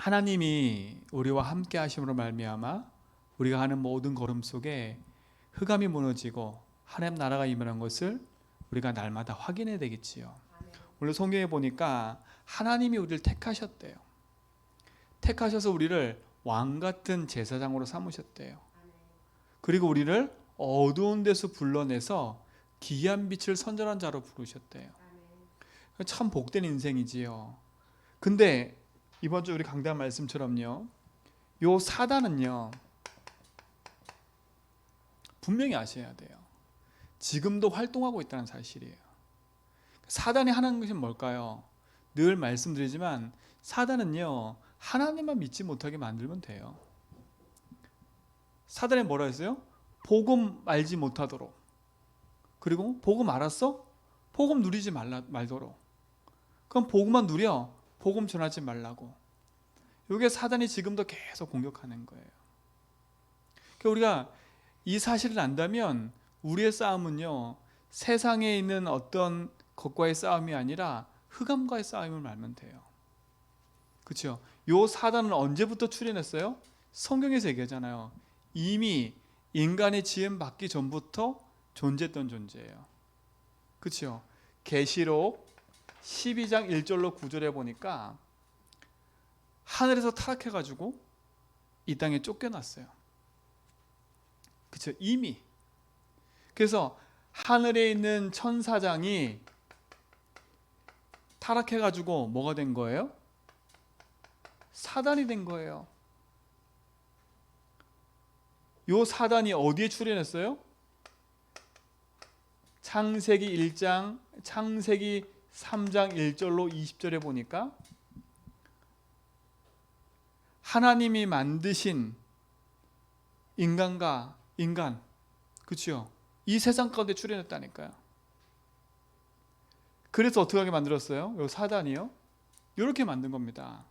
하나님이 우리와 함께 하심으로 말미암아 우리가 하는 모든 걸음 속에 흑암이 무너지고 하나님 나라가 임하는 것을 우리가 날마다 확인해야 되겠지요. 오늘 성경에 보니까 하나님이 우리를 택하셨대요. 택하셔서 우리를 왕 같은 제사장으로 삼으셨대요. 그리고 우리를 어두운 데서 불러내서 기이한 빛을 선전한 자로 부르셨대요. 참 복된 인생이지요. 근데 이번 주 우리 강단 말씀처럼요, 요 사단은요 분명히 아셔야 돼요. 지금도 활동하고 있다는 사실이에요. 사단이 하는 것이 뭘까요? 늘 말씀드리지만 사단은요 하나님만 믿지 못하게 만들면 돼요. 사단이 뭐라 했어요? 복음 알지 못하도록, 그리고 복음 알았어? 복음 누리지 말도록. 그럼 복음만 누려, 복음 전하지 말라고. 이게 사단이 지금도 계속 공격하는 거예요. 그러니까 우리가 이 사실을 안다면 우리의 싸움은요 세상에 있는 어떤 것과의 싸움이 아니라 흑암과의 싸움을 알면 돼요. 그렇죠? 요 사단은 언제부터 출현했어요? 성경에서 얘기하잖아요. 이미 인간의 지음 받기 전부터 존재했던 존재예요. 그렇죠? 계시록 12장 1절로 9절에 보니까 하늘에서 타락해가지고 이 땅에 쫓겨났어요. 그렇죠? 이미. 그래서 하늘에 있는 천사장이 타락해가지고 뭐가 된 거예요? 사단이 된 거예요. 요 사단이 어디에 출현했어요? 창세기 3장 1절로 20절에 보니까 하나님이 만드신 인간, 그렇죠? 이 세상 가운데 출현했다니까요. 그래서 어떻게 하게 만들었어요? 요 사단이요? 이렇게 만든 겁니다.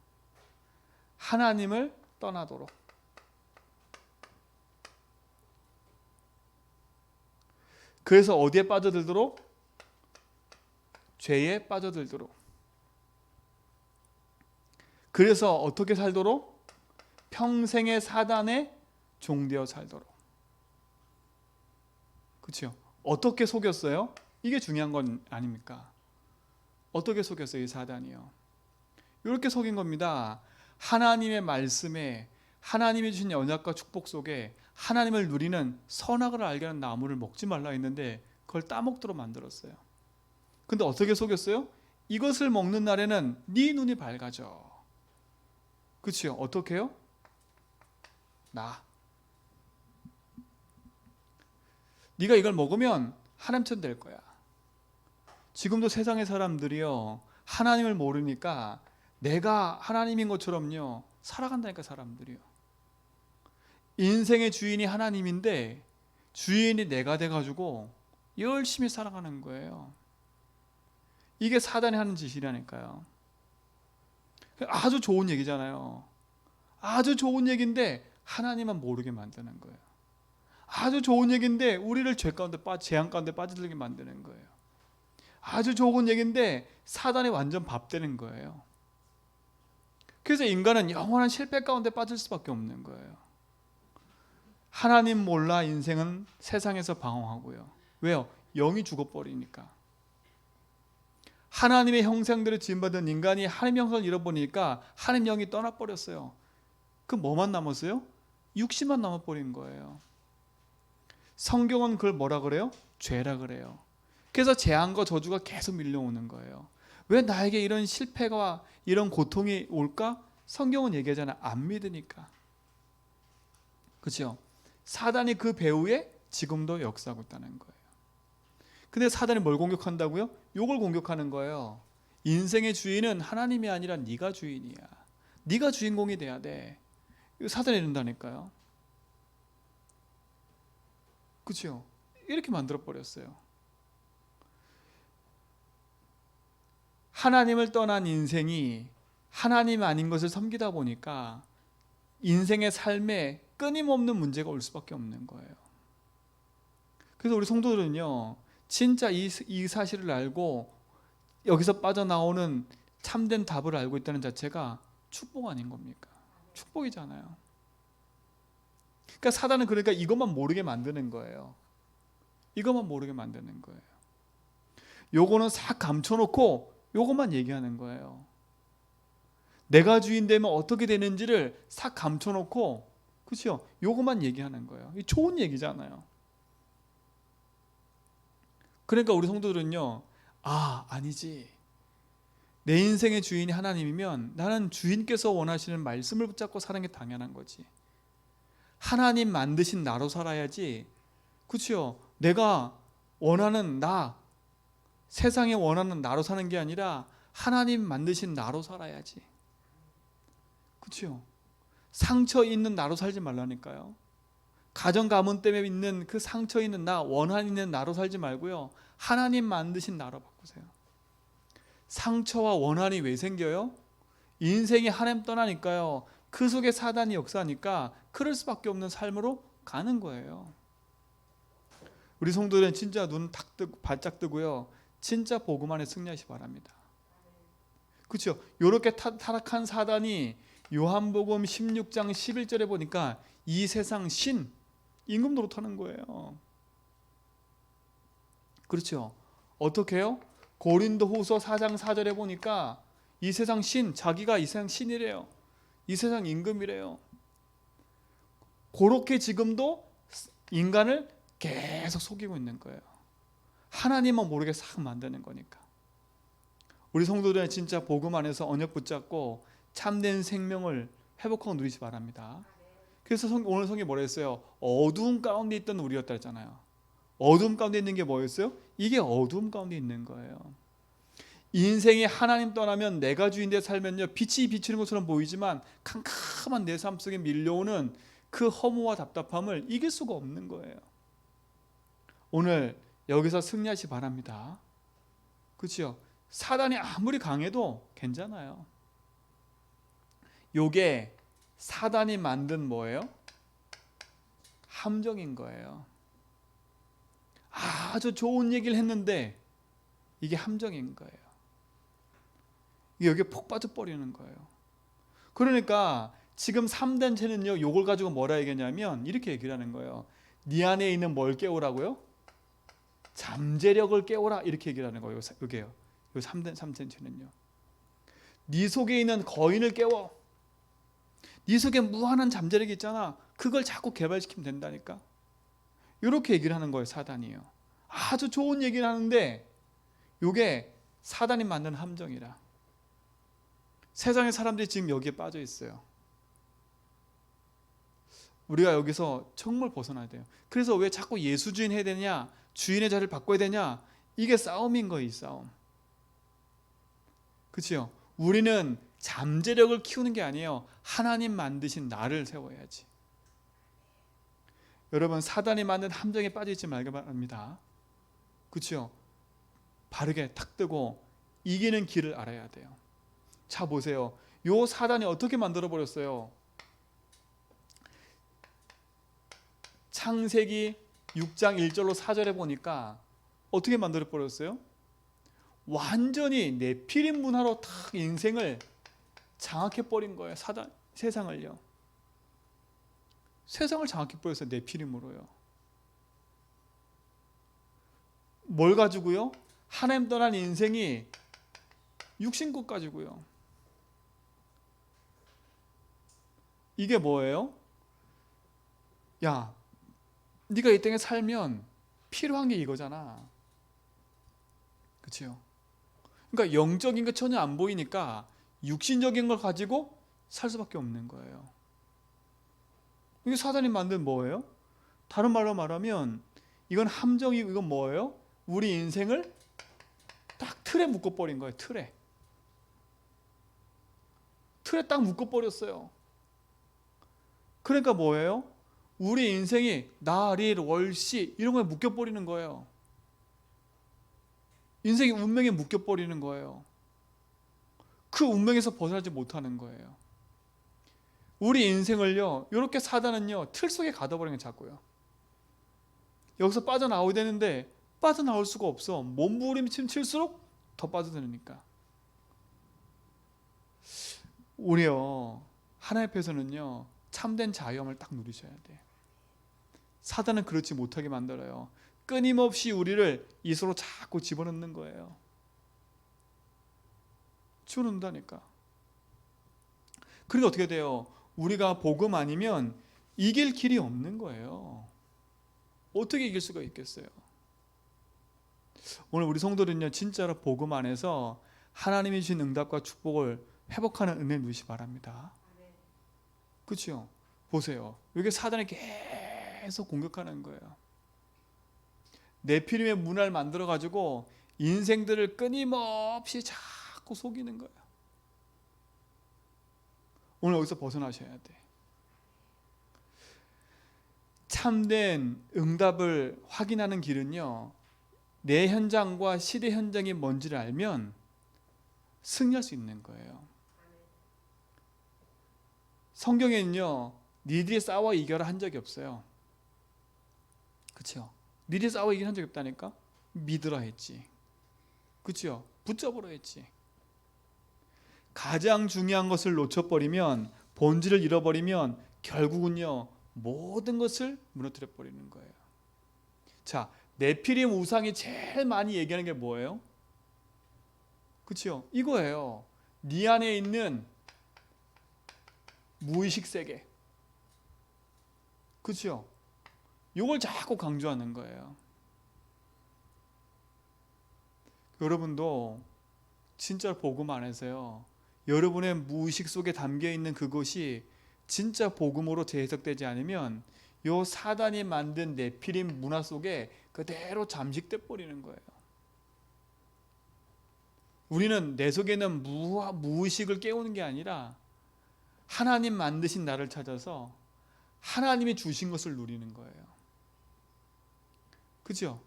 하나님을 떠나도록. 그래서 어디에 빠져들도록? 죄에 빠져들도록. 그래서 어떻게 살도록? 평생의 사단에 종되어 살도록. 그렇죠? 어떻게 속였어요? 이게 중요한 건 아닙니까? 어떻게 속였어요, 이 사단이요? 이렇게 속인 겁니다. 하나님의 말씀에, 하나님이 주신 언약과 축복 속에 하나님을 누리는 선악을 알게 하는 나무를 먹지 말라 했는데 그걸 따먹도록 만들었어요. 근데 어떻게 속였어요? 이것을 먹는 날에는 네 눈이 밝아져. 그렇죠? 어떻게 해요? 네가 이걸 먹으면 하나님처럼 될 거야. 지금도 세상의 사람들이요 하나님을 모르니까 내가 하나님인 것처럼요 살아간다니까. 사람들이요 인생의 주인이 하나님인데 주인이 내가 돼가지고 열심히 살아가는 거예요. 이게 사단이 하는 짓이라니까요. 아주 좋은 얘기잖아요. 아주 좋은 얘기인데 하나님만 모르게 만드는 거예요. 아주 좋은 얘기인데 우리를 재앙 가운데 빠져들게 만드는 거예요. 아주 좋은 얘기인데 사단이 완전 밥되는 거예요. 그래서 인간은 영원한 실패 가운데 빠질 수밖에 없는 거예요. 하나님 몰라 인생은 세상에서 방황하고요. 왜요? 영이 죽어버리니까. 하나님의 형상대로 지음받은 인간이 하나님의 형상을 잃어버리니까 하나님 영이 떠나버렸어요. 그 뭐만 남았어요? 육신만 남아버린 거예요. 성경은 그걸 뭐라 그래요? 죄라 그래요. 그래서 재앙과 저주가 계속 밀려오는 거예요. 왜 나에게 이런 실패가 이런 고통이 올까? 성경은 얘기하잖아요. 안 믿으니까. 그렇죠? 사단이 그 배후에 지금도 역사하고 있다는 거예요. 근데 사단이 뭘 공격한다고요? 요걸 공격하는 거예요. 인생의 주인은 하나님이 아니라 네가 주인이야. 네가 주인공이 돼야 돼. 이거 사단이 이런다니까요. 그렇죠? 이렇게 만들어버렸어요. 하나님을 떠난 인생이 하나님 아닌 것을 섬기다 보니까 인생의 삶에 끊임없는 문제가 올 수밖에 없는 거예요. 그래서 우리 성도들은요 진짜 이 사실을 알고 여기서 빠져나오는 참된 답을 알고 있다는 자체가 축복 아닌 겁니까? 축복이잖아요. 그러니까 사단은 그러니까 이것만 모르게 만드는 거예요. 이것만 모르게 만드는 거예요. 요거는 싹 감춰놓고 요것만 얘기하는 거예요. 내가 주인 되면 어떻게 되는지를 싹 감춰놓고, 그렇죠? 요것만 얘기하는 거예요. 이 좋은 얘기잖아요. 그러니까 우리 성도들은요, 아니지. 내 인생의 주인이 하나님이면 나는 주인께서 원하시는 말씀을 붙잡고 사는 게 당연한 거지. 하나님 만드신 나로 살아야지. 그렇죠? 내가 원하는 나, 세상에 원하는 나로 사는 게 아니라 하나님 만드신 나로 살아야지. 그렇죠? 상처 있는 나로 살지 말라니까요. 가정 가문 때문에 있는 그 상처 있는 나, 원한 있는 나로 살지 말고요. 하나님 만드신 나로 바꾸세요. 상처와 원한이 왜 생겨요? 인생이 하나님 떠나니까요. 그 속에 사단이 역사하니까 그럴 수밖에 없는 삶으로 가는 거예요. 우리 성도들은 진짜 눈 탁 뜨고 발짝 뜨고요. 진짜 복음 안에 승리하시 바랍니다. 그렇죠? 이렇게 타락한 사단이 요한복음 16장 11절에 보니까 이 세상 신 임금 노릇하는 거예요. 그렇죠? 어떻게 해요? 고린도후서 4장 4절에 보니까 이 세상 신, 자기가 이 세상 신이래요. 이 세상 임금이래요. 그렇게 지금도 인간을 계속 속이고 있는 거예요. 하나님만 모르게 싹 만드는 거니까. 우리 성도들은 진짜 복음 안에서 언약 붙잡고 참된 생명을 회복하고 누리시 바랍니다. 그래서 오늘 성경이 뭐라 했어요? 어두움 가운데 있던 우리였다 했잖아요. 어두움 가운데 있는 게 뭐였어요? 이게 어두움 가운데 있는 거예요. 인생이 하나님 떠나면 내가 주인데 살면요, 빛이 비치는 것처럼 보이지만 캄캄한 내 삶 속에 밀려오는 그 허무와 답답함을 이길 수가 없는 거예요. 오늘 여기서 승리하시 바랍니다. 그렇죠? 사단이 아무리 강해도 괜찮아요. 요게 사단이 만든 뭐예요? 함정인 거예요. 아주 좋은 얘기를 했는데 이게 함정인 거예요. 여기에 폭 빠져버리는 거예요. 그러니까 지금 3단체는요, 요걸 가지고 뭐라 얘기하냐면 이렇게 얘기를 하는 거예요. 네 안에 있는 뭘 깨우라고요? 잠재력을 깨우라, 이렇게 얘기를 하는 거예요. 이게요. 요 3단체는요. 네 속에 있는 거인을 깨워. 네 속에 무한한 잠재력이 있잖아. 그걸 자꾸 개발시키면 된다니까. 이렇게 얘기를 하는 거예요, 사단이요. 아주 좋은 얘기를 하는데 이게 사단이 만든 함정이라. 세상의 사람들이 지금 여기에 빠져 있어요. 우리가 여기서 정말 벗어나야 돼요. 그래서 왜 자꾸 예수 주인 해야 되냐, 주인의 자리를 바꿔야 되냐, 이게 싸움인 거예요. 이 싸움. 그렇죠? 우리는 잠재력을 키우는 게 아니에요. 하나님 만드신 나를 세워야지. 여러분, 사단이 만든 함정에 빠지지 말기 바랍니다. 그렇죠? 바르게 탁 뜨고 이기는 길을 알아야 돼요. 자, 보세요. 요 사단이 어떻게 만들어 버렸어요? 창세기 6장 1절로 4절에 보니까 어떻게 만들어 버렸어요? 완전히 네피림 문화로 탁 인생을 장악해 버린 거예요. 사단, 세상을요. 세상을 장악해 버렸어요. 네피림으로요. 뭘 가지고요? 하나님 떠난 인생이 육신것 가지고요. 이게 뭐예요? 야, 네가 이 땅에 살면 필요한 게 이거잖아. 그렇죠? 그러니까 영적인 게 전혀 안 보이니까 육신적인 걸 가지고 살 수밖에 없는 거예요. 이게 사단이 만든 뭐예요? 다른 말로 말하면 이건 함정이고, 이건 뭐예요? 우리 인생을 딱 틀에 묶어버린 거예요. 틀에 딱 묶어버렸어요. 그러니까 뭐예요? 우리 인생이 날일 월시 이런 거에 묶여버리는 거예요. 인생의 운명에 묶여버리는 거예요. 그 운명에서 벗어나지 못하는 거예요. 우리 인생을요, 이렇게 사단은요, 틀 속에 가둬버리는 게 자꾸요. 여기서 빠져나오야 되는데 빠져나올 수가 없어. 몸부림칠수록 더 빠져드니까. 우리요 하나님 앞에서는요 참된 자유함을 딱 누리셔야 돼. 사단은 그렇지 못하게 만들어요. 끊임없이 우리를 이수로 자꾸 집어넣는 거예요. 집어넣는다니까. 그러니까 어떻게 돼요? 우리가 복음 아니면 이길 길이 없는 거예요. 어떻게 이길 수가 있겠어요? 오늘 우리 성도들은요 진짜로 복음 안에서 하나님이 주신 응답과 축복을 회복하는 은혜 누리시 바랍니다. 그렇죠? 보세요. 여기 사단이 계속 공격하는 거예요. 네피림의 문화를 만들어 가지고 인생들을 끊임없이 자꾸 속이는 거예요. 오늘 여기서 벗어나셔야 돼. 참된 응답을 확인하는 길은요 내 현장과 시대 현장이 뭔지를 알면 승리할 수 있는 거예요. 성경에는요 니들이 싸워 이겨라 한 적이 없어요. 그렇죠? 니들이 싸워 이긴 한 적이 없다니까. 믿으라 했지. 그렇죠? 붙잡으라 했지. 가장 중요한 것을 놓쳐버리면, 본질을 잃어버리면 결국은요 모든 것을 무너뜨려 버리는 거예요. 자, 네피림 우상이 제일 많이 얘기하는 게 뭐예요? 그렇죠? 이거예요. 네 안에 있는 무의식 세계. 그렇죠? 이걸 자꾸 강조하는 거예요. 여러분도 진짜 복음 안에서요 여러분의 무의식 속에 담겨있는 그것이 진짜 복음으로 재해석되지 않으면 요 사단이 만든 네피림 문화 속에 그대로 잠식돼 버리는 거예요. 우리는 내 속에 있는 무의식을 깨우는 게 아니라 하나님 만드신 나를 찾아서 하나님이 주신 것을 누리는 거예요. 그죠?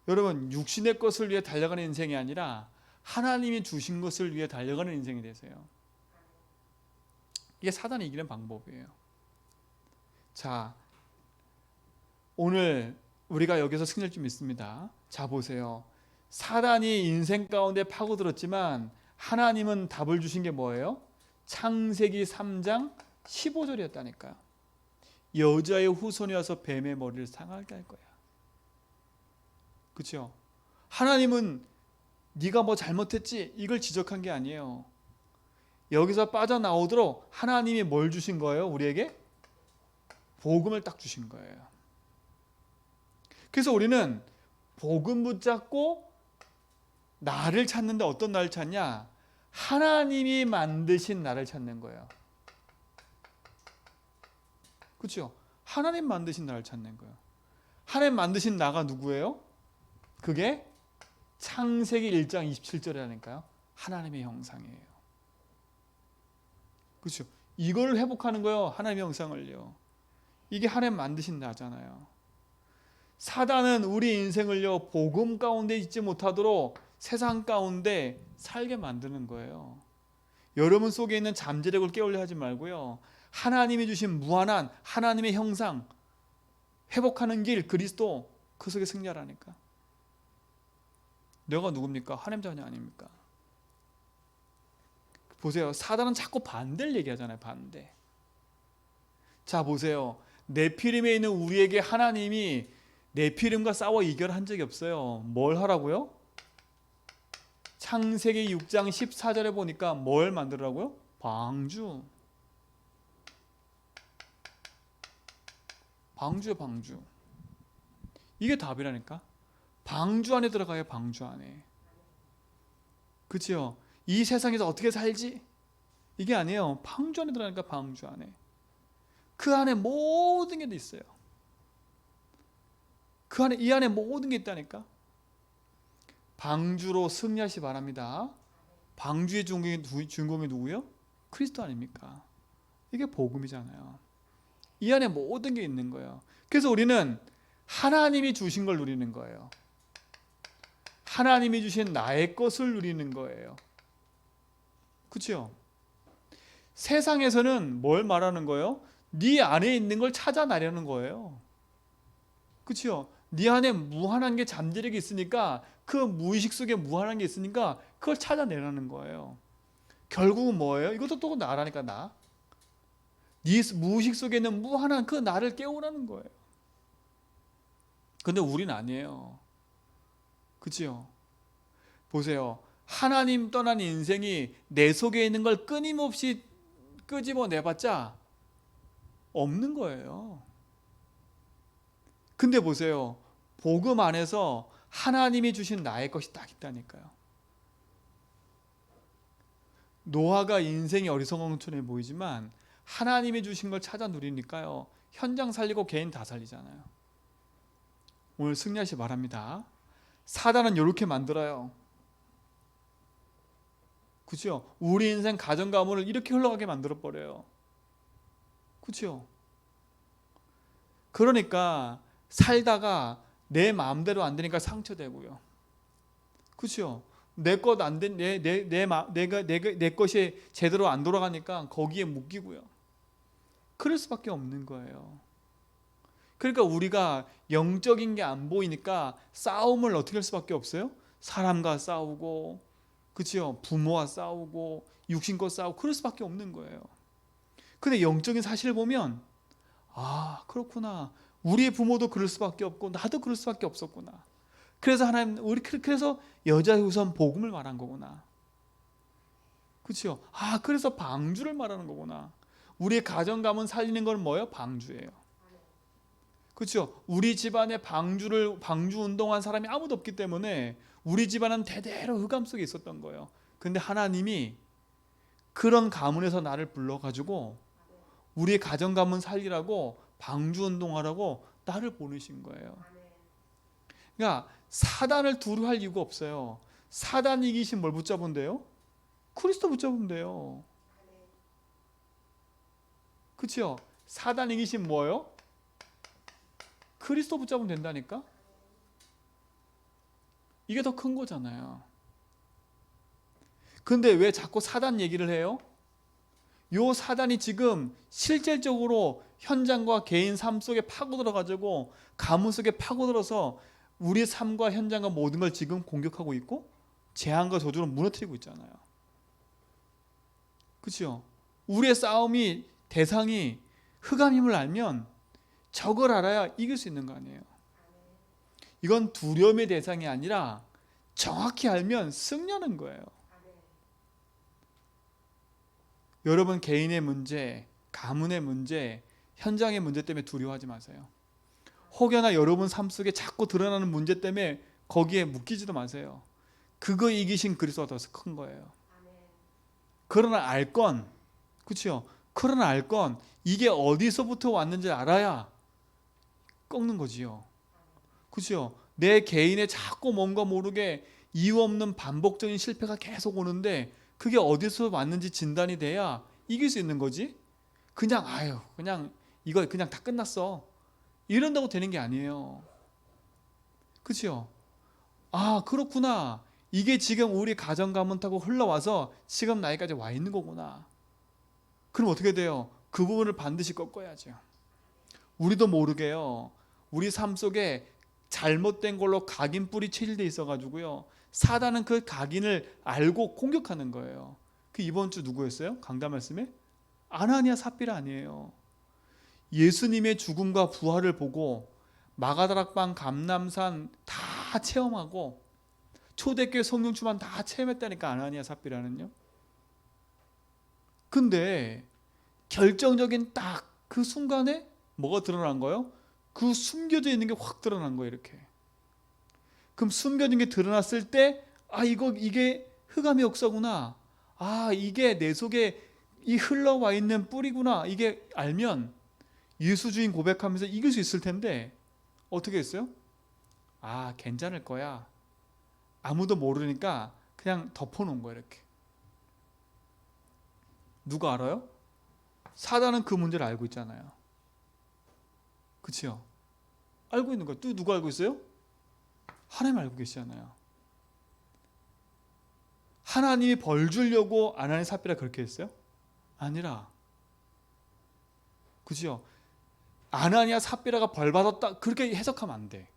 여러분 육신의 것을 위해 달려가는 인생이 아니라 하나님이 주신 것을 위해 달려가는 인생이 되세요. 이게 사단이 이기는 방법이에요. 자, 오늘 우리가 여기서 승리할 줄 믿습니다. 자, 보세요. 사단이 인생 가운데 파고들었지만 하나님은 답을 주신 게 뭐예요? 창세기 3장 15절이었다니까요. 여자의 후손이 와서 뱀의 머리를 상하게 할 거야. 그렇죠? 하나님은 네가 뭐 잘못했지 이걸 지적한 게 아니에요. 여기서 빠져나오도록 하나님이 뭘 주신 거예요? 우리에게 복음을 딱 주신 거예요. 그래서 우리는 복음 붙잡고 나를 찾는데 어떤 나를 찾냐? 하나님이 만드신 나를 찾는 거예요. 그렇죠? 하나님 만드신 나를 찾는 거예요. 하나님 만드신 나가 누구예요? 그게 창세기 1장 27절이라니까요. 하나님의 형상이에요. 그렇죠? 이걸 회복하는 거예요. 하나님의 형상을요. 이게 하나님 만드신 나잖아요. 사단은 우리 인생을요 복음 가운데 있지 못하도록 세상 가운데 살게 만드는 거예요. 여러분 속에 있는 잠재력을 깨우려 하지 말고요. 하나님이 주신 무한한 하나님의 형상 회복하는 길 그리스도 그 속에 승리하라니까. 내가 누굽니까? 하나님 자녀 아닙니까? 보세요. 사단은 자꾸 반대를 얘기하잖아요. 반대. 자 보세요. 네피림에 있는 우리에게 하나님이 네피림과 싸워 이겨라 한 적이 없어요. 뭘 하라고요? 창세기 6장 14절에 보니까 뭘 만들라고요? 방주. 방주요, 방주. 이게 답이라니까. 방주 안에 들어가요. 방주 안에. 그렇죠? 이 세상에서 어떻게 살지? 이게 아니에요. 방주 안에 들어가니까 방주 안에. 그 안에 모든 게 있어요. 그 안에 이 안에 모든 게 있다니까. 방주로 승리하시 바랍니다. 방주의 주인공이 누구요? 그리스도 아닙니까? 이게 복음이잖아요. 이 안에 모든 게 있는 거예요. 그래서 우리는 하나님이 주신 걸 누리는 거예요. 하나님이 주신 나의 것을 누리는 거예요. 그렇죠? 세상에서는 뭘 말하는 거예요? 네 안에 있는 걸 찾아내려는 거예요. 그렇죠? 네 안에 무한한 게 잠재력이 있으니까 그 무의식 속에 무한한 게 있으니까 그걸 찾아내라는 거예요. 결국은 뭐예요? 이것도 또 나라니까 나. 네 무의식 속에 있는 무한한 그 나를 깨우라는 거예요. 근데 우리는 아니에요. 그치요? 보세요. 하나님 떠난 인생이 내 속에 있는 걸 끊임없이 끄집어내봤자 없는 거예요. 근데 보세요. 복음 안에서 하나님이 주신 나의 것이 딱 있다니까요. 노아가 인생이 어리석은처럼 보이지만 하나님이 주신 걸 찾아 누리니까요. 현장 살리고 개인 다 살리잖아요. 오늘 승리하시 바랍니다. 사단은 이렇게 만들어요. 그렇죠? 우리 인생 가정 가문을 이렇게 흘러가게 만들어 버려요. 그렇죠? 그러니까 살다가 내 마음대로 안 되니까 상처되고요. 그렇죠? 내 것 안 된 내 것이 제대로 안 돌아가니까 거기에 묶이고요. 그럴 수밖에 없는 거예요. 그러니까 우리가 영적인 게 안 보이니까 싸움을 어떻게 할 수밖에 없어요? 사람과 싸우고, 그렇죠? 부모와 싸우고, 육신과 싸우고, 그럴 수밖에 없는 거예요. 근데 영적인 사실을 보면, 아, 그렇구나. 우리의 부모도 그럴 수밖에 없고, 나도 그럴 수밖에 없었구나. 그래서 하나님, 그래서 여자의 우선 복음을 말한 거구나. 그렇죠? 아, 그래서 방주를 말하는 거구나. 우리의 가정 가문 살리는 건 뭐예요? 방주예요. 그렇죠? 우리 집안에 방주 운동한 사람이 아무도 없기 때문에 우리 집안은 대대로 흑암 속에 있었던 거예요. 근데 하나님이 그런 가문에서 나를 불러가지고 우리의 가정 가문 살리라고 방주 운동하라고 나를 보내신 거예요. 그러니까 사단을 두려워할 이유가 없어요. 사단 이기신 뭘 붙잡으면 돼요? 그리스도 붙잡으면 돼요. 그렇죠? 사단 이기신 뭐예요? 그리스도 붙잡으면 된다니까? 이게 더 큰 거잖아요. 근데 왜 자꾸 사단 얘기를 해요? 요 사단이 지금 실질적으로 현장과 개인 삶 속에 파고들어가지고 가문 속에 파고들어서 우리의 삶과 현장과 모든 걸 지금 공격하고 있고 재앙과 저주로 무너뜨리고 있잖아요. 그렇죠? 우리의 싸움이 대상이 흑암임을 알면 저걸 알아야 이길 수 있는 거 아니에요. 이건 두려움의 대상이 아니라 정확히 알면 승리하는 거예요. 여러분 개인의 문제, 가문의 문제, 현장의 문제 때문에 두려워하지 마세요. 혹여나 여러분 삶 속에 자꾸 드러나는 문제 때문에 거기에 묶이지도 마세요. 그거 이기신 그리스도가 더 큰 거예요. 그러나 알 건, 그렇죠? 그러나 알 건 이게 어디서부터 왔는지 알아야 꺾는 거지요. 그렇죠? 내 개인의 자꾸 뭔가 모르게 이유 없는 반복적인 실패가 계속 오는데 그게 어디서 왔는지 진단이 돼야 이길 수 있는 거지. 그냥 그냥 이거 그냥 다 끝났어. 이런다고 되는 게 아니에요. 그렇죠? 아, 그렇구나. 이게 지금 우리 가정 가문 타고 흘러와서 지금 나이까지 와 있는 거구나. 그럼 어떻게 돼요? 그 부분을 반드시 꺾어야죠. 우리도 모르게요. 우리 삶 속에 잘못된 걸로 각인 뿌리 체질돼 있어가지고요. 사단은 그 각인을 알고 공격하는 거예요. 그 이번 주 누구였어요? 강단 말씀에? 아나니아 삽비라 아니에요. 예수님의 죽음과 부활을 보고 마가다락방 감람산 다 체험하고 초대교회 성령 충만 다 체험했다니까 아나니아 삽비라는요. 근데 결정적인 딱 그 순간에 뭐가 드러난 거예요? 그 숨겨져 있는 게 확 드러난 거예요. 이렇게. 그럼 숨겨진 게 드러났을 때 이게 흑암의 역사구나. 이게 내 속에 이 흘러와 있는 뿌리구나. 이게 알면 예수주인 고백하면서 이길 수 있을 텐데 어떻게 했어요? 괜찮을 거야. 아무도 모르니까 그냥 덮어놓은 거예요. 이렇게. 누가 알아요? 사단은 그 문제를 알고 있잖아요. 그치요? 알고 있는 거예요. 또 누가 알고 있어요? 하나님 알고 계시잖아요. 하나님이 벌 주려고 아나니아 삽비라 그렇게 했어요? 아니라, 그죠? 아나니아 삽비라가 벌 받았다 그렇게 해석하면 안 돼.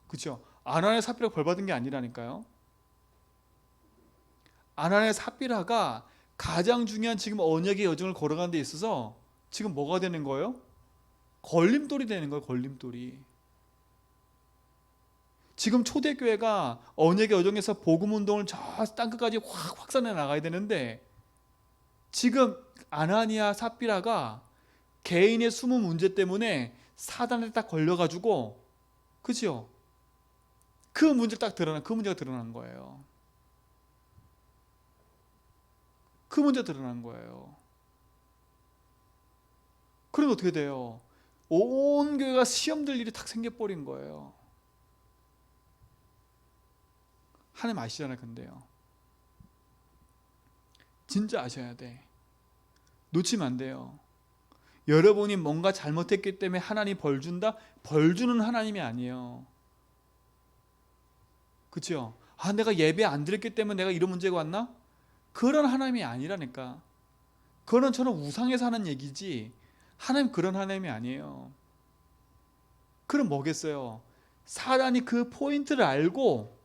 그죠? 아나니아 삽비라가 벌 받은 게 아니라니까요. 아나니아 삽비라가 가장 중요한 지금 언약의 여정을 걸어가는 데 있어서 지금 뭐가 되는 거예요? 걸림돌이 되는 거예요. 걸림돌이. 지금 초대교회가 언약의 여정에서 복음운동을 저 땅끝까지 확 확산해 나가야 되는데 지금 아나니아 삽비라가 개인의 숨은 문제 때문에 사단에 딱 걸려가지고, 그죠? 그 문제가 드러난 거예요. 그 문제 드러난 거예요. 그러면 어떻게 돼요? 온 교회가 시험 들 일이 탁 생겨버린 거예요. 하나님 아시잖아요. 근데요, 진짜 아셔야 돼. 놓치면 안 돼요. 여러분이 뭔가 잘못했기 때문에 하나님 벌 준다? 벌 주는 하나님이 아니에요. 그렇죠? 아, 내가 예배 안 드렸기 때문에 내가 이런 문제가 왔나? 그런 하나님이 아니라니까. 그거는 저는 우상에서 하는 얘기지 하나님 그런 하나님이 아니에요. 그럼 뭐겠어요? 사단이 그 포인트를 알고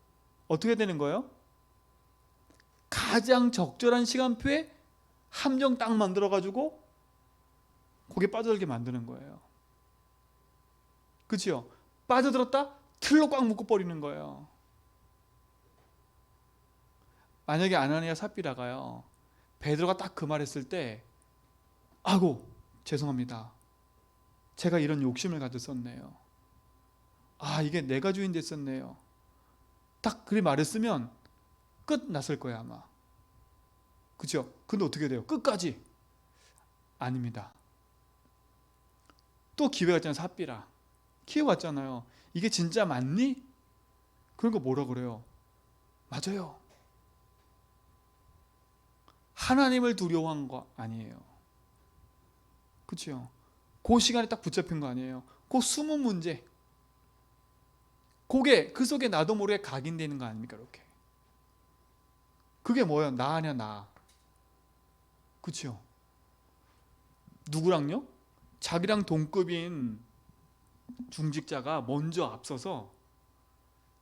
어떻게 되는 거예요? 가장 적절한 시간표에 함정 딱 만들어가지고 거기에 빠져들게 만드는 거예요. 그치요? 빠져들었다? 틀로 꽉 묶어버리는 거예요. 만약에 아나니아 삽비라가요, 베드로가 딱 그 말했을 때, 아고 죄송합니다, 제가 이런 욕심을 가졌었네요. 아, 이게 내가 주인 됐었네요. 딱 그리 말했으면 끝났을 거예요 아마. 그죠? 근데 어떻게 돼요? 끝까지? 아닙니다. 또 기회가 있잖아요. 삽비라 기회가 왔잖아요. 이게 진짜 맞니? 그러니까 뭐라 그래요? 맞아요. 하나님을 두려워한 거 아니에요. 그렇죠? 그 시간에 딱 붙잡힌 거 아니에요. 그 숨은 문제, 그 속에 나도 모르게 각인되는 거 아닙니까? 이렇게. 그게 뭐예요? 나 아니야, 나. 그렇죠? 누구랑요? 자기랑 동급인 중직자가 먼저 앞서서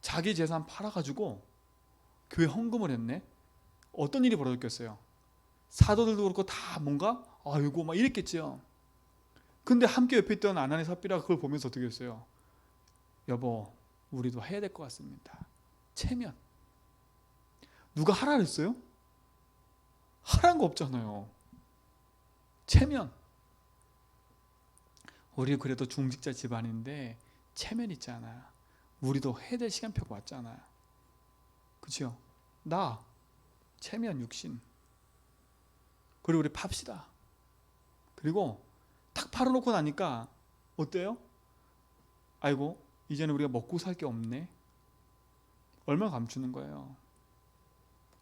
자기 재산 팔아가지고 교회 헌금을 했네. 어떤 일이 벌어졌겠어요? 사도들도 그렇고 다 뭔가 아이고 막 이랬겠죠. 근데 함께 옆에 있던 아나니 삽비라가 그걸 보면서 어떻게 했어요? 여보, 우리도 해야 될 것 같습니다. 체면. 누가 하라 그랬어요? 하라는 거 없잖아요. 체면. 우리 그래도 중직자 집안인데 체면 있잖아. 우리도 해야 될 시간표가 왔잖아. 그렇죠? 나 체면 육신. 그리고 우리 팝시다. 그리고 탁 팔아놓고 나니까 어때요? 아이고 이제는 우리가 먹고 살 게 없네. 얼마나 감추는 거예요?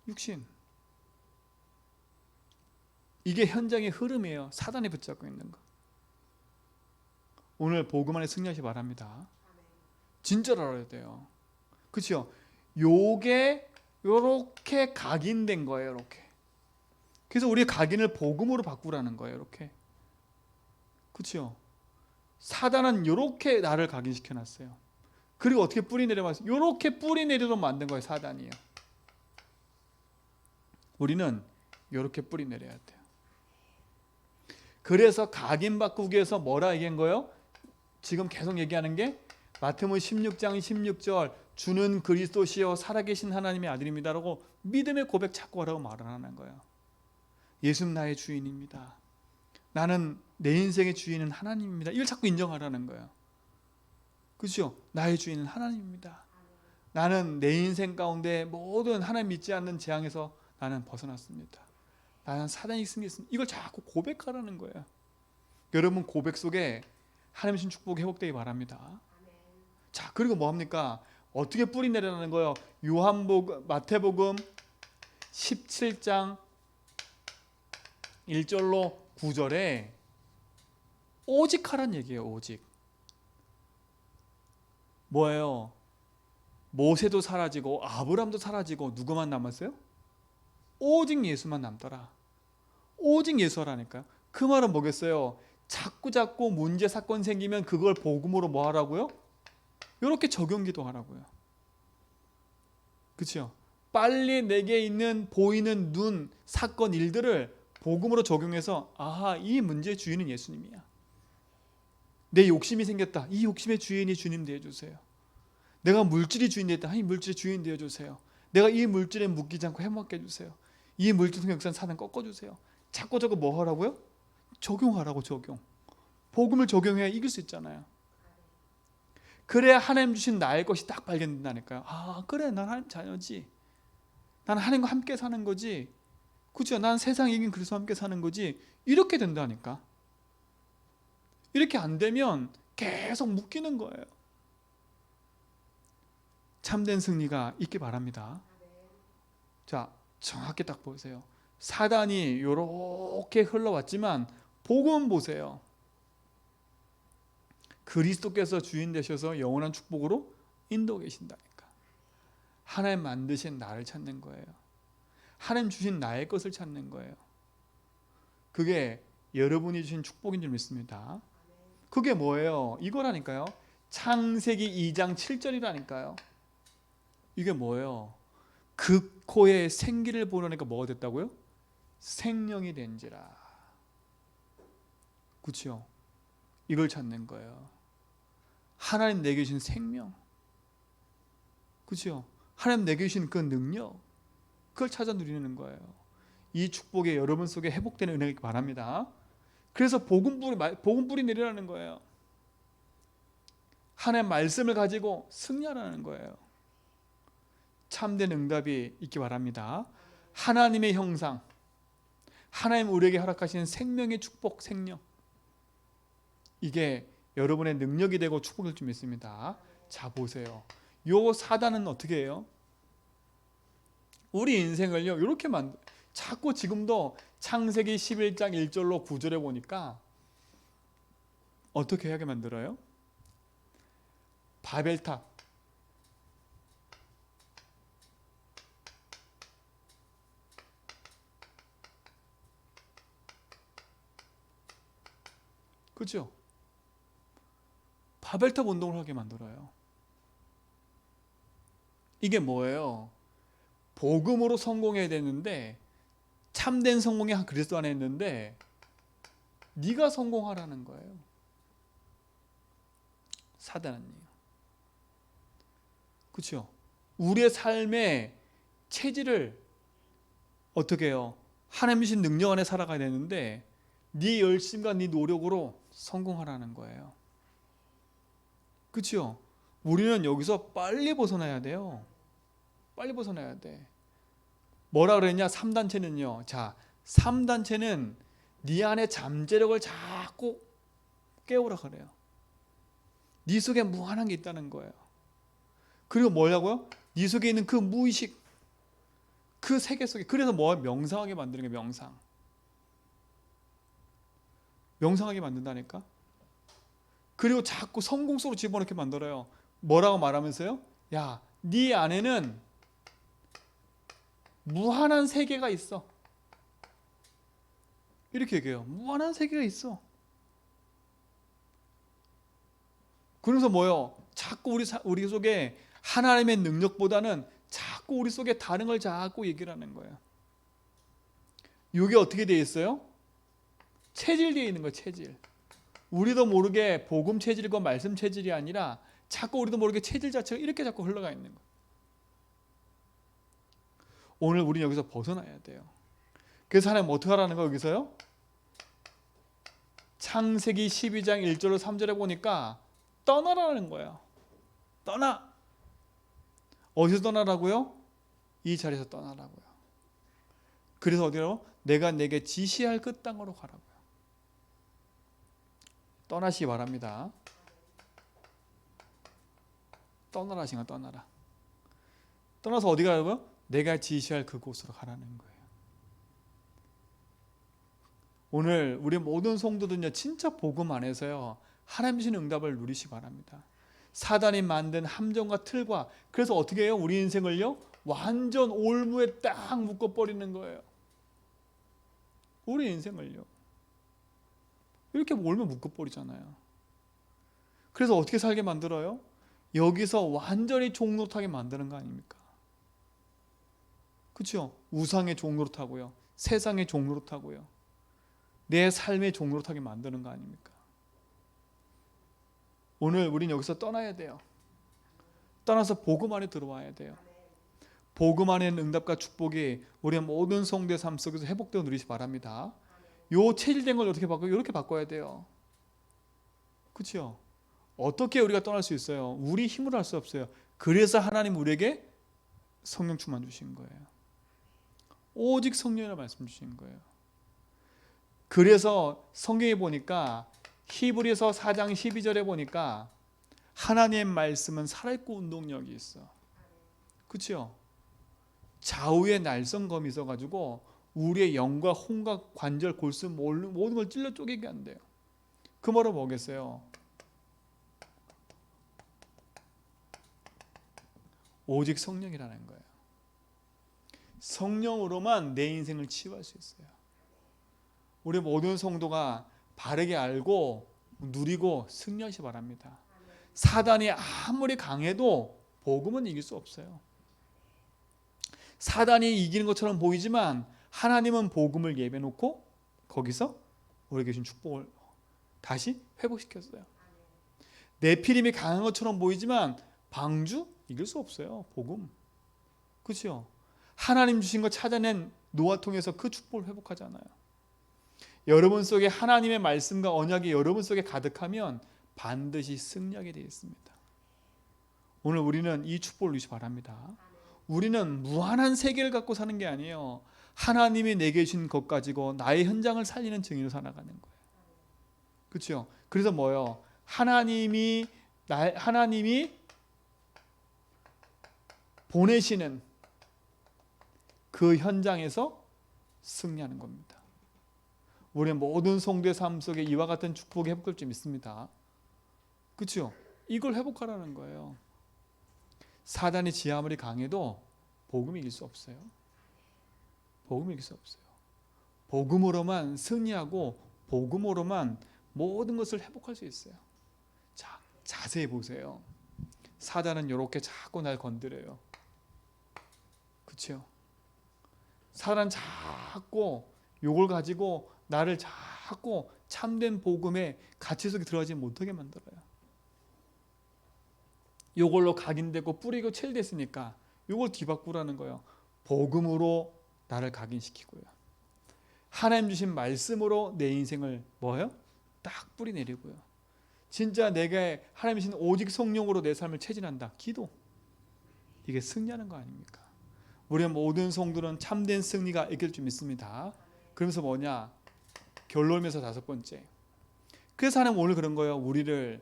육신. 이게 현장의 흐름이에요. 사단이 붙잡고 있는 거. 오늘 복음 안에 승리하시 바랍니다. 진짜로 알아야 돼요. 그렇죠? 요게 요렇게 각인된 거예요. 요렇게. 그래서 우리 각인을 복음으로 바꾸라는 거예요. 이렇게. 그렇죠? 사단은 이렇게 나를 각인시켜 놨어요. 그리고 어떻게 뿌리 내려왔어요? 이렇게 뿌리 내리도록 만든 거예요. 사단이요. 우리는 이렇게 뿌리 내려야 돼요. 그래서 각인 바꾸기 위해서 뭐라 얘기한 거예요? 지금 계속 얘기하는 게 마태복음 16장 16절, 주는 그리스도시요 살아계신 하나님의 아들입니다라고 믿음의 고백 찾고 하라고 말을 하는 거예요. 예수는 나의 주인입니다. 나는 내 인생의 주인은 하나님입니다. 이걸 자꾸 인정하라는 거예요. 그렇죠? 나의 주인은 하나님입니다. 나는 내 인생 가운데 모든 하나님 믿지 않는 재앙에서 나는 벗어났습니다. 나는 사단이 승리했습니다. 이걸 자꾸 고백하라는 거예요. 여러분 고백 속에 하나님 신 축복 회복되기 바랍니다. 자, 그리고 뭐 합니까? 어떻게 뿌리 내려라는 거예요? 마태복음 17장 1절로 9절에 오직 하란 얘기예요. 오직. 뭐예요? 모세도 사라지고 아브라함도 사라지고 누구만 남았어요? 오직 예수만 남더라. 오직 예수라니까요. 그 말은 뭐겠어요? 자꾸 문제 사건 생기면 그걸 복음으로 뭐 하라고요? 이렇게 적용 기도하라고요. 그렇죠? 빨리 내게 있는 보이는 눈, 사건, 일들을 복음으로 적용해서 아하, 이 문제의 주인은 예수님이야. 내 욕심이 생겼다. 이 욕심의 주인이 주님 되어주세요. 내가 물질이 주인 됐다. 이 물질의 주인 되어주세요. 내가 이 물질에 묶이지 않고 해먹게 해주세요. 이 물질 통해 역사는 사단 꺾어주세요. 자꾸 저거 뭐 하라고요? 적용하라고. 적용. 복음을 적용해야 이길 수 있잖아요. 그래야 하나님 주신 나의 것이 딱 발견된다니까요. 아, 그래, 난 하나님 자녀지. 난 하나님과 함께 사는 거지. 그렇죠? 난 세상 이긴 그리스도와 함께 사는 거지. 이렇게 된다니까. 이렇게 안 되면 계속 묶이는 거예요. 참된 승리가 있기 바랍니다. 자, 정확히 딱 보세요. 사단이 이렇게 흘러왔지만 복음 보세요. 그리스도께서 주인 되셔서 영원한 축복으로 인도 계신다니까. 하나님 만드신 나를 찾는 거예요. 하나님 주신 나의 것을 찾는 거예요. 그게 여러분이 주신 축복인 줄 믿습니다. 그게 뭐예요? 이거라니까요. 창세기 2장 7절이라니까요. 이게 뭐예요? 그 코에 생기를 보내니까 뭐가 됐다고요? 생명이 된지라. 그렇죠? 이걸 찾는 거예요. 하나님 내게 주신 생명. 그렇죠? 하나님 내게 주신 그 능력. 그걸 찾아 누리는 거예요. 이 축복이 여러분 속에 회복되는 은혜가 바랍니다. 그래서 복음불이 내리라는 거예요. 하나님의 말씀을 가지고 승리하라는 거예요. 참된 응답이 있기 바랍니다. 하나님의 형상, 하나님 우리에게 허락하시는 생명의 축복, 생명, 이게 여러분의 능력이 되고 축복일 줄 믿습니다. 자, 보세요. 요 사단은 어떻게 해요? 우리 인생을요 이렇게 자꾸 지금도 창세기 11장 1절로 9절에 보니까 어떻게 하게 만들어요? 바벨탑, 그죠? 바벨탑 운동을 하게 만들어요. 이게 뭐예요? 복음으로 성공해야 되는데, 참된 성공이 그리스도 안에 있는데 네가 성공하라는 거예요. 사단은요. 그렇죠? 우리의 삶의 체질을 어떻게 해요? 하나님 주신 능력 안에 살아가야 되는데 네 열심과 네 노력으로 성공하라는 거예요. 그렇죠? 우리는 여기서 빨리 벗어나야 돼요. 빨리 벗어나야 돼. 뭐라 그랬냐? 3단체는요. 자, 3단체는 네 안에 잠재력을 자꾸 깨우라 그래요. 네 속에 무한한 게 있다는 거예요. 그리고 뭐냐고요? 네 속에 있는 그 무의식, 그 세계 속에, 그래서 뭐 명상하게 만드는 게 명상. 명상하게 만든다니까. 그리고 자꾸 성공 속으로 집어넣게 만들어요. 뭐라고 말하면서요? 야, 네 안에는 무한한 세계가 있어. 이렇게 얘기해요. 무한한 세계가 있어. 그러면서 뭐요? 자꾸 우리 속에 하나님의 능력보다는 자꾸 우리 속에 다른 걸 자꾸 얘기를 하는 거예요. 이게 어떻게 되어 있어요? 체질되어 있는 거예요. 체질. 우리도 모르게 복음 체질과 말씀 체질이 아니라 자꾸 우리도 모르게 체질 자체가 이렇게 자꾸 흘러가 있는 거예요. 오늘 우리는 여기서 벗어나야 돼요. 그래서 하나님 어떻게 하라는 거예요? 여기서요? 창세기 12장 1절로 3절에 보니까 떠나라는 거예요. 떠나. 어디서 떠나라고요? 이 자리에서 떠나라고요. 그래서 어디로? 내가 내게 지시할 그 땅으로 가라고요. 떠나시기 바랍니다. 떠나라 하시면 떠나라. 떠나서 어디 가라고요? 내가 지시할 그곳으로 가라는 거예요. 오늘 우리 모든 성도들은요, 진짜 복음 안에서요, 하나님 주신 응답을 누리시기 바랍니다. 사단이 만든 함정과 틀과, 그래서 어떻게 해요? 우리 인생을요 완전 올무에 딱 묶어버리는 거예요. 우리 인생을요 이렇게 올무에 묶어버리잖아요. 그래서 어떻게 살게 만들어요? 여기서 완전히 종노릇하게 만드는 거 아닙니까? 그렇죠? 우상의 종노릇하고요, 세상의 종노릇하고요, 내 삶의 종노릇하게 만드는 거 아닙니까? 오늘 우린 여기서 떠나야 돼요. 떠나서 복음 안에 들어와야 돼요. 복음 안에 있는 응답과 축복이 우리의 모든 성도의 삶 속에서 회복되어 누리시 바랍니다. 요 체질된 걸 어떻게 바꿔요? 이렇게 바꿔야 돼요. 그렇죠? 어떻게 우리가 떠날 수 있어요? 우리 힘으로 할 수 없어요. 그래서 하나님 우리에게 성령 충만 주신 거예요. 오직 성령이라 말씀 주신 거예요. 그래서 성경에 보니까 히브리서 4장 12절에 보니까 하나님의 말씀은 살아있고 운동력이 있어. 그렇죠? 좌우의 날성검이 있어가지고 우리의 영과 혼과 관절, 골수 모든 걸 찔러 쪼개게 한대요. 그 말은 뭐겠어요? 오직 성령이라는 거예요. 성령으로만 내 인생을 치유할 수 있어요. 우리 모든 성도가 바르게 알고 누리고 승리하시 바랍니다. 사단이 아무리 강해도 복음은 이길 수 없어요. 사단이 이기는 것처럼 보이지만 하나님은 복음을 예배놓고 거기서 우리에게 주신 축복을 다시 회복시켰어요. 네피림이 강한 것처럼 보이지만 방주 이길 수 없어요. 복음. 그렇죠? 하나님 주신 거 찾아낸 노아 통해서 그 축복을 회복하잖아요. 여러분 속에 하나님의 말씀과 언약이 여러분 속에 가득하면 반드시 승리하게 되어 있습니다. 오늘 우리는 이 축복을 누리시 바랍니다. 우리는 무한한 세계를 갖고 사는 게 아니에요. 하나님이 내게 주신 것 가지고 나의 현장을 살리는 증인으로 살아가는 거예요. 그렇죠? 그래서 뭐요? 하나님이 보내시는 그 현장에서 승리하는 겁니다. 우리의 모든 성도의 삶 속에 이와 같은 축복이 회복될 줄 믿습니다. 그렇죠? 이걸 회복하라는 거예요. 사단이 지 아무리 강해도 복음이 이길 수 없어요. 복음이 이길 수 없어요. 복음으로만 승리하고 복음으로만 모든 것을 회복할 수 있어요. 자, 자세히 보세요. 사단은 이렇게 자꾸 날 건드려요. 그렇죠? 사단 자꾸 요걸 가지고 나를 자꾸 참된 복음의 가치 속에 들어가지 못하게 만들어요. 요걸로 각인되고 뿌리고 첼됐으니까 요걸 뒤바꾸라는 거예요. 복음으로 나를 각인시키고요. 하나님 주신 말씀으로 내 인생을 뭐예요? 딱 뿌리 내리고요. 진짜 내게 하나님 주신 오직 성령으로 내 삶을 체질한다. 기도. 이게 승리하는 거 아닙니까? 우리의 모든 성도는 참된 승리가 있길 줄 믿습니다. 그러면서 뭐냐? 결론에서 5번째. 그래서 하나님 오늘 그런 거예요. 우리를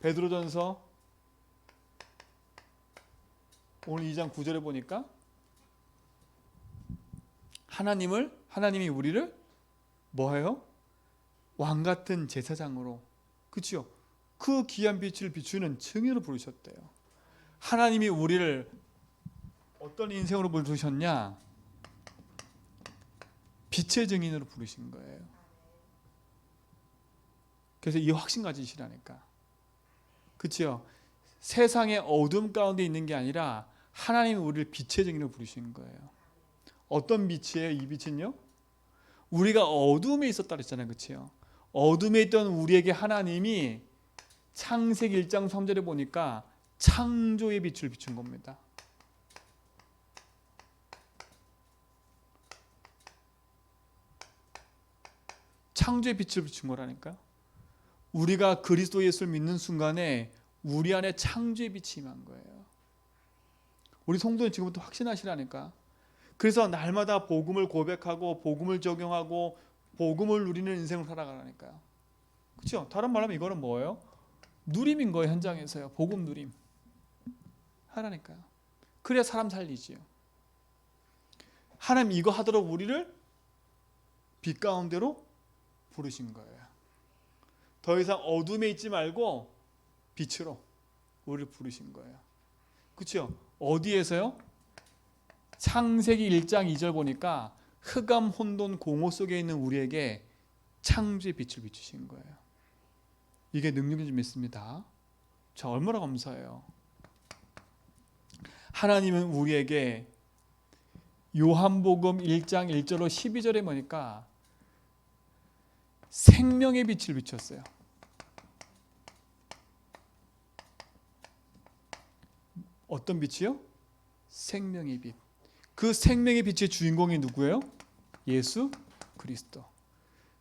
베드로전서 오늘 2장 9절에 보니까 하나님이 우리를 뭐예요? 왕 같은 제사장으로, 그렇죠? 그 귀한 빛을 비추는 증인으로 부르셨대요. 하나님이 우리를 어떤 인생으로 부르셨냐? 빛의 증인으로 부르신 거예요. 그래서 이 확신 가지시라니까. 그렇죠? 세상의 어둠 가운데 있는 게 아니라 하나님이 우리를 빛의 증인으로 부르신 거예요. 어떤 빛이에요? 이 빛은요? 우리가 어둠에 있었다 그랬잖아요. 그렇죠? 어둠에 있던 우리에게 하나님이 창세기 1장 3절에 보니까 창조의 빛을 비춘 겁니다. 창조의 빛을 비춘 거라니까. 우리가 그리스도 예수를 믿는 순간에 우리 안에 창조의 빛이 임한 거예요. 우리 성도는 지금부터 확신하시라니까. 그래서 날마다 복음을 고백하고 복음을 적용하고 복음을 누리는 인생을 살아가라니까요. 그렇죠? 다른 말로 하면 이거는 뭐예요? 누림인 거예요. 현장에서요. 복음 누림 하라니까요. 그래야 사람 살리지요. 하나님 이거 하도록 우리를 빛 가운데로 부르신 거예요. 더 이상 어둠에 있지 말고 빛으로 우리를 부르신 거예요. 그렇죠? 어디에서요? 창세기 1장 2절 보니까 흑암 혼돈 공허 속에 있는 우리에게 창조의 빛을 비추신 거예요. 이게 능력인 줄 믿습니다. 자, 얼마나 감사해요. 하나님은 우리에게 요한복음 1장 1절로 12절에 보니까 생명의 빛을 비췄어요. 어떤 빛이요? 생명의 빛. 그 생명의 빛의 주인공이 누구예요? 예수 그리스도.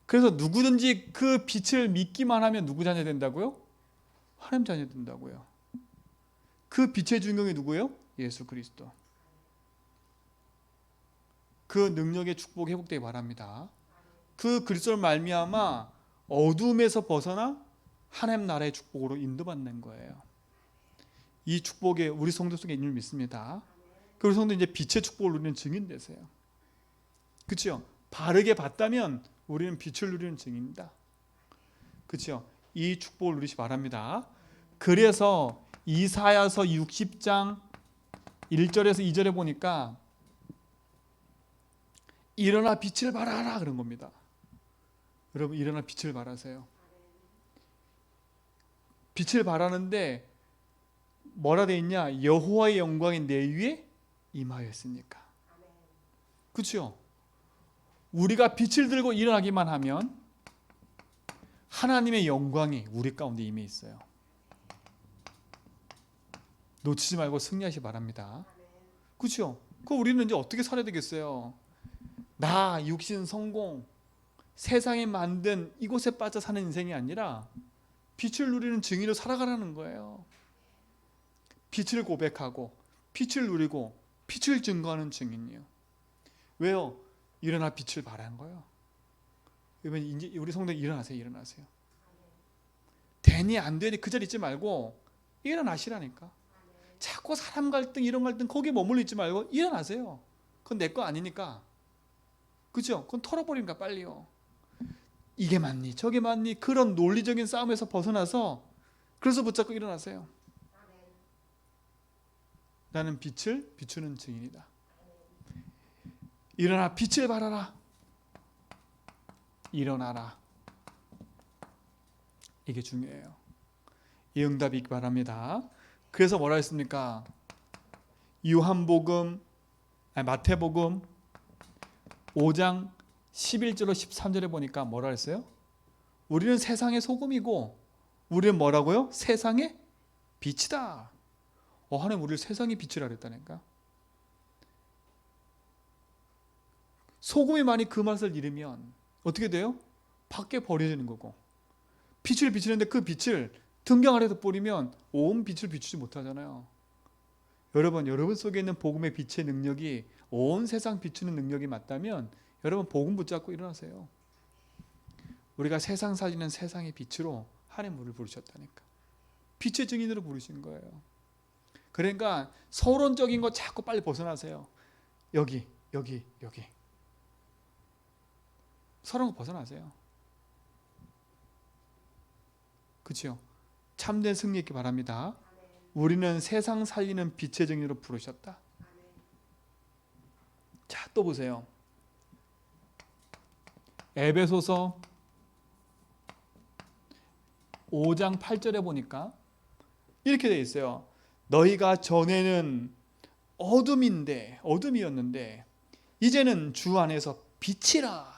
그래서 누구든지 그 빛을 믿기만 하면 누구 자녀 된다고요? 하나님 자녀 된다고요. 그 빛의 주인공이 누구예요? 예수 그리스도. 그 능력의 축복이 회복되기 바랍니다. 그 그리스도를 말미암아 어둠에서 벗어나 하나님 나라의 축복으로 인도받는 거예요. 이 축복에 우리 성도 속에 있는 줄 믿습니다. 그 우리 성도 이제 빛의 축복을 누리는 증인 되세요. 그렇죠? 바르게 봤다면 우리는 빛을 누리는 증인입니다. 그렇죠? 이 축복을 누리시 바랍니다. 그래서 이사야서 60장 1절에서 2절에 보니까 일어나 빛을 발하라 그런 겁니다. 여러분 일어나 빛을 발하세요. 빛을 발하는데 뭐라 돼 있냐? 여호와의 영광이 내 위에 임하였으니까. 그렇죠? 우리가 빛을 들고 일어나기만 하면 하나님의 영광이 우리 가운데 임해 있어요. 놓치지 말고 승리하시 바랍니다. 그렇죠? 그 우리는 이제 어떻게 살아야 되겠어요? 나 육신 성공 세상에 만든 이곳에 빠져 사는 인생이 아니라 빛을 누리는 증인으로 살아가라는 거예요. 빛을 고백하고 빛을 누리고 빛을 증거하는 증인이에요. 왜요? 일어나 빛을 발하는 거예요. 여러분 이제 우리 성도 일어나세요. 일어나세요. 되니 안 되니 그 자리 있지 말고 일어나시라니까. 자꾸 사람 갈등 이런 갈등 거기에 머물러 있지 말고 일어나세요. 그건 내 거 아니니까. 그죠? 그건 털어버리니까 빨리요. 이게 맞니 저게 맞니 그런 논리적인 싸움에서 벗어나서 그래서 붙잡고 일어나세요. 나는 빛을 비추는 증인이다. 일어나 빛을 발하라. 일어나라. 이게 중요해요. 이 응답이 있기 바랍니다. 그래서 뭐라 했습니까? 마태복음 5장 11절로 13절에 보니까 뭐라 했어요? 우리는 세상의 소금이고 우리는 뭐라고요? 세상의 빛이다. 하나님 우리를 세상의 빛이라 그랬다니까. 소금이 많이 그 맛을 잃으면 어떻게 돼요? 밖에 버려지는 거고 빛을 비추는데 그 빛을 등경 아래서 뿌리면 온 빛을 비추지 못하잖아요. 여러분 속에 있는 복음의 빛의 능력이 온 세상 비추는 능력이 맞다면 여러분 복음 붙잡고 일어나세요. 우리가 세상 살리는 세상의 빛으로 하나님 우리를 부르셨다니까. 빛의 증인으로 부르신 거예요. 그러니까 서론적인 거 자꾸 빨리 벗어나세요. 여기 서론 거 벗어나세요. 그렇죠? 참된 승리 있기 바랍니다. 우리는 세상 살리는 빛의 증인으로 부르셨다. 자, 또 보세요. 에베소서 5장 8절에 보니까 이렇게 되어 있어요. 너희가 전에는 어둠이었는데 이제는 주 안에서 빛이라.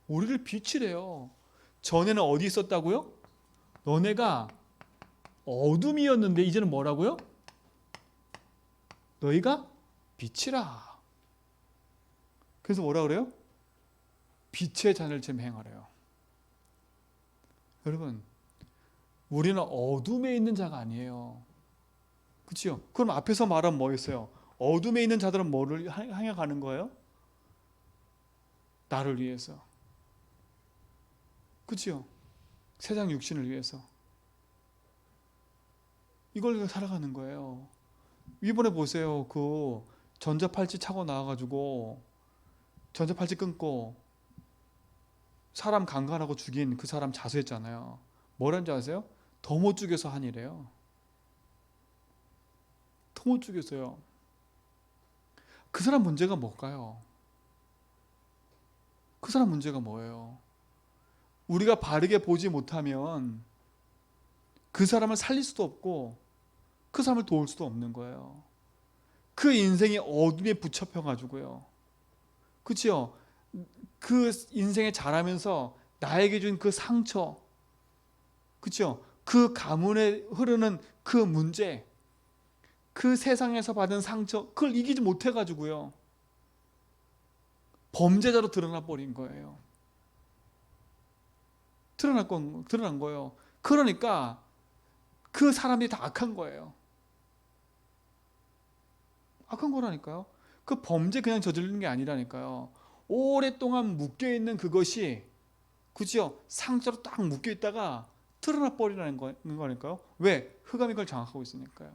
우리를 빛이래요. 전에는 어디 있었다고요? 너네가 어둠이었는데 이제는 뭐라고요? 너희가 빛이라. 그래서 뭐라 그래요? 빛의 자녀처럼 행하래요. 여러분, 우리는 어둠에 있는 자가 아니에요. 그렇죠? 그럼 앞에서 말한 뭐였어요? 어둠에 있는 자들은 뭐를 향해 가는 거예요? 나를 위해서. 그렇죠? 세상 육신을 위해서. 이걸 살아가는 거예요. 이번에 보세요. 그 전자팔찌 차고 나와가지고 전자팔찌 끊고 사람 강간하고 죽인 그 사람 자수했잖아요. 뭐라는지 아세요? 더 못 죽여서 한 일이에요. 더 못 죽였어요. 그 사람 문제가 뭘까요? 그 사람 문제가 뭐예요? 우리가 바르게 보지 못하면 그 사람을 살릴 수도 없고 그 사람을 도울 수도 없는 거예요. 그 인생이 어둠에 붙잡혀 가지고요. 그렇죠? 그 인생에 자라면서 나에게 준 그 상처, 그렇죠? 그 가문에 흐르는 그 문제, 그 세상에서 받은 상처, 그걸 이기지 못해 가지고요. 범죄자로 드러나 버린 거예요. 드러난 거예요. 그러니까 그 사람이 다 악한 거예요. 악한 거라니까요. 그 범죄 그냥 저지르는 게 아니라니까요. 오랫동안 묶여있는 그것이, 그죠? 상처로 딱 묶여있다가 드러나 버리라는 거니까요. 왜? 흑암이 그걸 장악하고 있으니까요.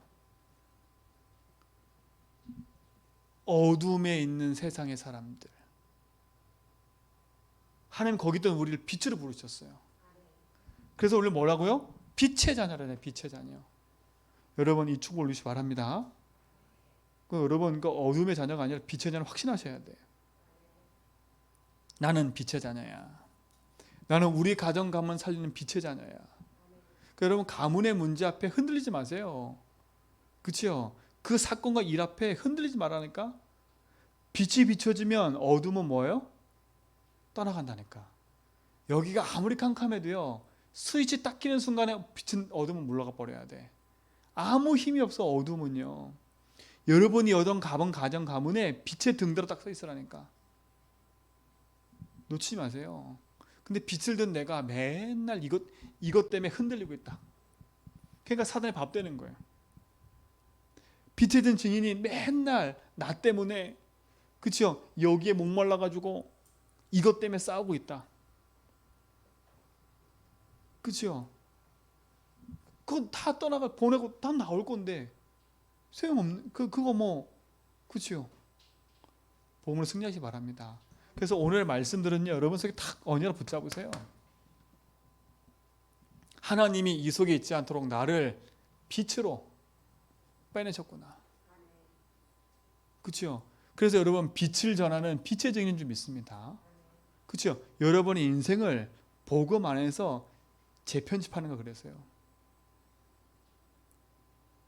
어둠에 있는 세상의 사람들, 하나님 거기다 우리를 빛으로 부르셨어요. 그래서 우리 뭐라고요? 빛의 자녀라네. 빛의 자녀. 여러분 이 축복 올리시기 바랍니다. 여러분 그 어둠의 자녀가 아니라 빛의 자녀를 확신하셔야 돼요. 나는 빛의 자녀야. 나는 우리 가정 가문 살리는 빛의 자녀야. 그러니까 여러분 가문의 문제 앞에 흔들리지 마세요. 그렇죠? 그 사건과 일 앞에 흔들리지 말라니까. 빛이 비춰지면 어둠은 뭐예요? 떠나간다니까. 여기가 아무리 캄캄해도요, 스위치 딱 끼는 순간에 빛은 어둠은 물러가 버려야 돼. 아무 힘이 없어 어둠은요. 여러분이 어떤 가정 가문에 빛의 등대로 딱 서 있으라니까. 놓치지 마세요. 근데 빛을 든 내가 맨날 이것 때문에 흔들리고 있다. 그러니까 사단의 밥 되는 거예요. 빛에 든 증인이 맨날 나 때문에, 그렇죠? 여기에 목말라 가지고 이것 때문에 싸우고 있다. 그렇죠? 그건 다 떠나가 보내고 다 나올 건데 소용없는 그거 뭐, 그렇죠? 복음으로 승리하시기 바랍니다. 그래서 오늘 말씀들은요, 여러분 속에 탁 언어로 붙잡으세요. 하나님이 이 속에 있지 않도록 나를 빛으로 빼내셨구나. 그렇죠? 그래서 여러분 빛을 전하는 빛의 증인인 줄 믿습니다. 그렇죠? 여러분의 인생을 복음 안에서 재편집하는 거 그래서요.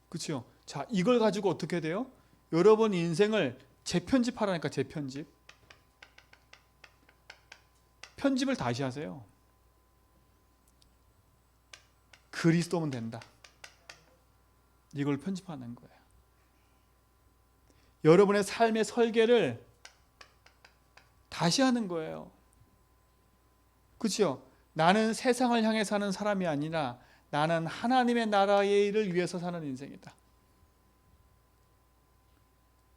그렇죠? 자, 이걸 가지고 어떻게 돼요? 여러분 인생을 재편집하라니까. 재편집. 편집을 다시 하세요. 그리스도면 된다. 이걸 편집하는 거예요. 여러분의 삶의 설계를 다시 하는 거예요. 그렇죠? 나는 세상을 향해 사는 사람이 아니라 나는 하나님의 나라의 일을 위해서 사는 인생이다.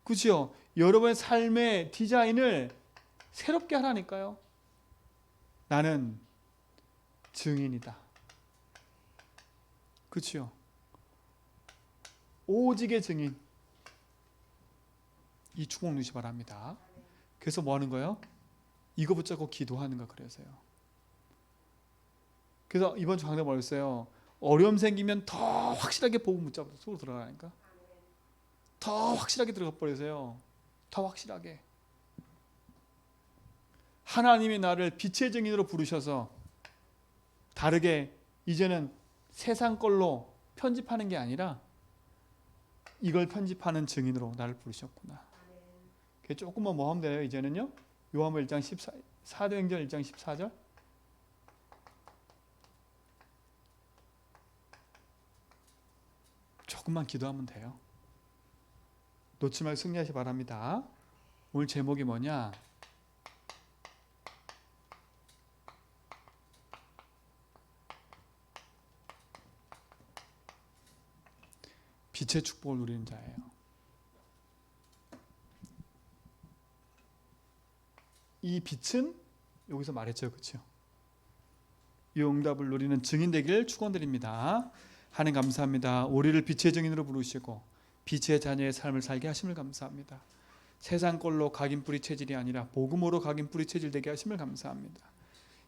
그렇죠? 여러분의 삶의 디자인을 새롭게 하라니까요. 나는 증인이다. 그렇죠? 오직의 증인. 이 축복 누시기 바랍니다. 그래서 뭐 하는 거예요? 이거 붙잡고 기도하는 거 그래서요. 그래서 이번 주 강단 뭐였어요? 어려움 생기면 더 확실하게 복음 붙잡고 속으로 들어가니까. 더 확실하게 들어가 버리세요. 더 확실하게. 하나님이 나를 빛의 증인으로 부르셔서 다르게 이제는 세상 걸로 편집하는 게 아니라 이걸 편집하는 증인으로 나를 부르셨구나. 조금만 뭐 하면 돼요. 이제는요. 요한복음 1장 14, 사도행전 1장 14절. 조금만 기도하면 돼요. 놓지 말고 승리하시기 바랍니다. 오늘 제목이 뭐냐? 빛의 축복을 누리는 자예요. 이 빛은 여기서 말했죠, 그렇죠? 이 응답을 누리는 증인 되기를 축원드립니다. 하나님 감사합니다. 우리를 빛의 증인으로 부르시고 빛의 자녀의 삶을 살게 하심을 감사합니다. 세상 꼴로 각인 뿌리 체질이 아니라 복음으로 각인 뿌리 체질 되게 하심을 감사합니다.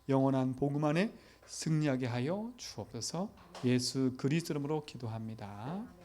영원한 복음 안에 승리하게 하여 주옵소서. 예수 그리스도 이름으로 기도합니다.